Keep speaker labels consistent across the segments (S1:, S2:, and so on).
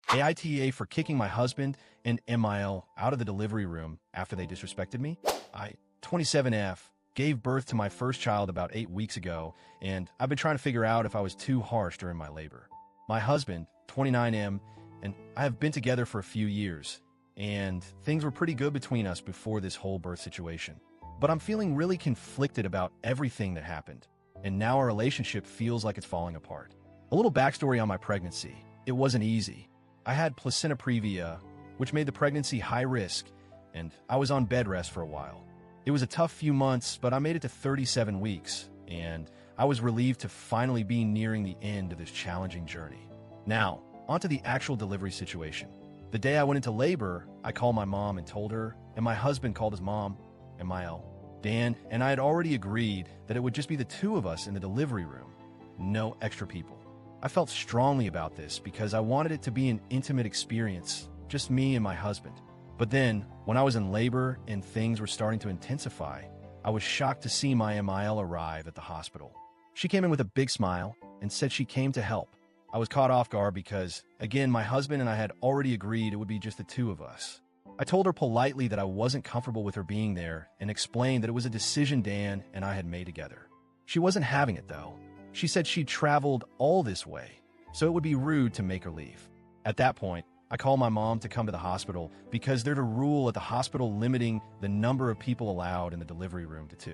S1: AITA for kicking my husband and MIL out of the delivery room after they disrespected me. I, 27F, gave birth to my first child about 8 weeks ago, and I've been trying to figure out if I was too harsh during my labor. My husband, 29M, and I have been together for a few years, and things were pretty good between us before this whole birth situation. But I'm feeling really conflicted about everything that happened, and now our relationship feels like it's falling apart. A little backstory on my pregnancy. It wasn't easy. I had placenta previa, which made the pregnancy high risk, and I was on bed rest for a while. It was a tough few months, but I made it to 37 weeks, and I was relieved to finally be nearing the end of this challenging journey. Now, onto the actual delivery situation. The day I went into labor, I called my mom and told her, and my husband called his mom, MIL, Dan, and I had already agreed that it would just be the two of us in the delivery room, no extra people. I felt strongly about this because I wanted it to be an intimate experience, just me and my husband. But then, when I was in labor and things were starting to intensify, I was shocked to see my MIL arrive at the hospital. She came in with a big smile and said she came to help. I was caught off guard because, again, my husband and I had already agreed it would be just the two of us. I told her politely that I wasn't comfortable with her being there and explained that it was a decision Dan and I had made together. She wasn't having it, though. She said she'd traveled all this way, so it would be rude to make her leave. At that point, I called my mom to come to the hospital because there's a rule at the hospital limiting the number of people allowed in the delivery room to 2.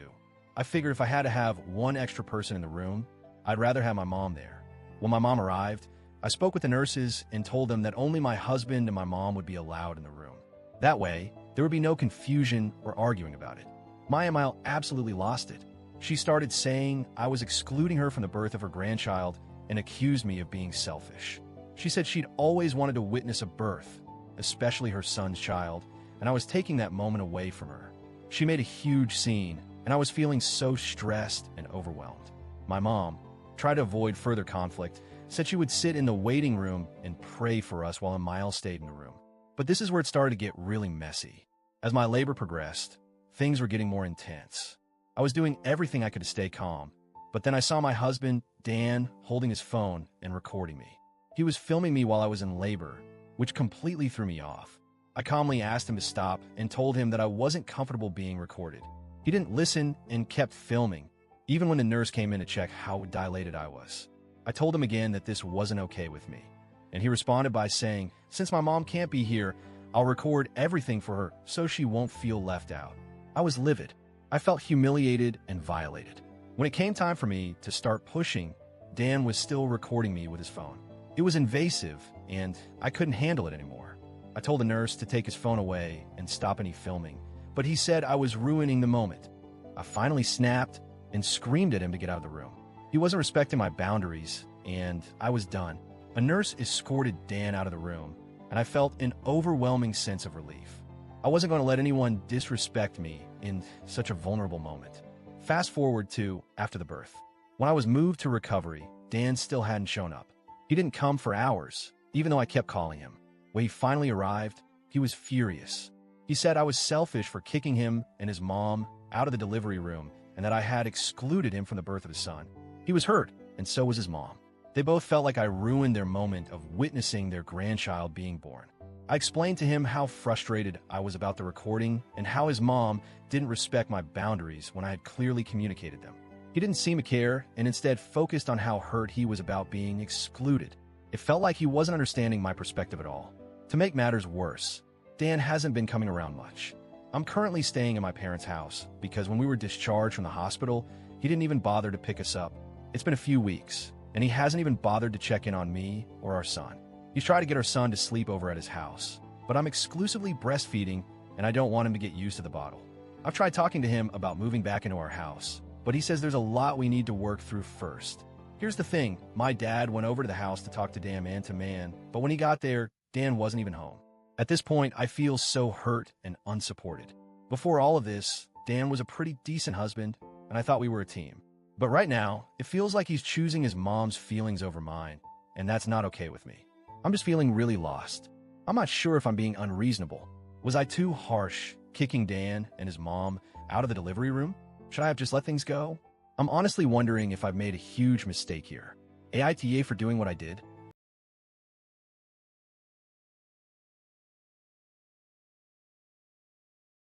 S1: I figured if I had to have one extra person in the room, I'd rather have my mom there. When my mom arrived, I spoke with the nurses and told them that only my husband and my mom would be allowed in the room. That way, there would be no confusion or arguing about it. My MIL absolutely lost it. She started saying I was excluding her from the birth of her grandchild and accused me of being selfish. She said she'd always wanted to witness a birth, especially her son's child, and I was taking that moment away from her. She made a huge scene, and I was feeling so stressed and overwhelmed. My mom, tried to avoid further conflict, said she would sit in the waiting room and pray for us while MIL stayed in the room. But this is where it started to get really messy. As my labor progressed, things were getting more intense. I was doing everything I could to stay calm, but then I saw my husband, Dan, holding his phone and recording me. He was filming me while I was in labor, which completely threw me off. I calmly asked him to stop and told him that I wasn't comfortable being recorded. He didn't listen and kept filming, even when the nurse came in to check how dilated I was. I told him again that this wasn't okay with me, and he responded by saying, "Since my mom can't be here, I'll record everything for her so she won't feel left out." I was livid. I felt humiliated and violated. When it came time for me to start pushing, Dan was still recording me with his phone. It was invasive, and I couldn't handle it anymore. I told the nurse to take his phone away and stop any filming, but he said I was ruining the moment. I finally snapped and screamed at him to get out of the room. He wasn't respecting my boundaries, and I was done. A nurse escorted Dan out of the room, and I felt an overwhelming sense of relief. I wasn't going to let anyone disrespect me in such a vulnerable moment. Fast forward to after the birth. When I was moved to recovery, Dan still hadn't shown up. He didn't come for hours, even though I kept calling him. When he finally arrived, he was furious. He said I was selfish for kicking him and his mom out of the delivery room and that I had excluded him from the birth of his son. He was hurt, and so was his mom. They both felt like I ruined their moment of witnessing their grandchild being born. I explained to him how frustrated I was about the recording and how his mom didn't respect my boundaries when I had clearly communicated them. He didn't seem to care and instead focused on how hurt he was about being excluded. It felt like he wasn't understanding my perspective at all. To make matters worse, Dan hasn't been coming around much. I'm currently staying in my parents' house because when we were discharged from the hospital, he didn't even bother to pick us up. It's been a few weeks, and he hasn't even bothered to check in on me or our son. He's tried to get our son to sleep over at his house, but I'm exclusively breastfeeding and I don't want him to get used to the bottle. I've tried talking to him about moving back into our house, but he says there's a lot we need to work through first. Here's the thing, my dad went over to the house to talk to Dan man to man, but when he got there, Dan wasn't even home. At this point, I feel so hurt and unsupported. Before all of this, Dan was a pretty decent husband, and I thought we were a team. But right now, it feels like he's choosing his mom's feelings over mine, and that's not okay with me. I'm just feeling really lost. I'm not sure if I'm being unreasonable. Was I too harsh, kicking Dan and his mom out of the delivery room? Should I have just let things go? I'm honestly wondering if I've made a huge mistake here. AITA for doing what I did.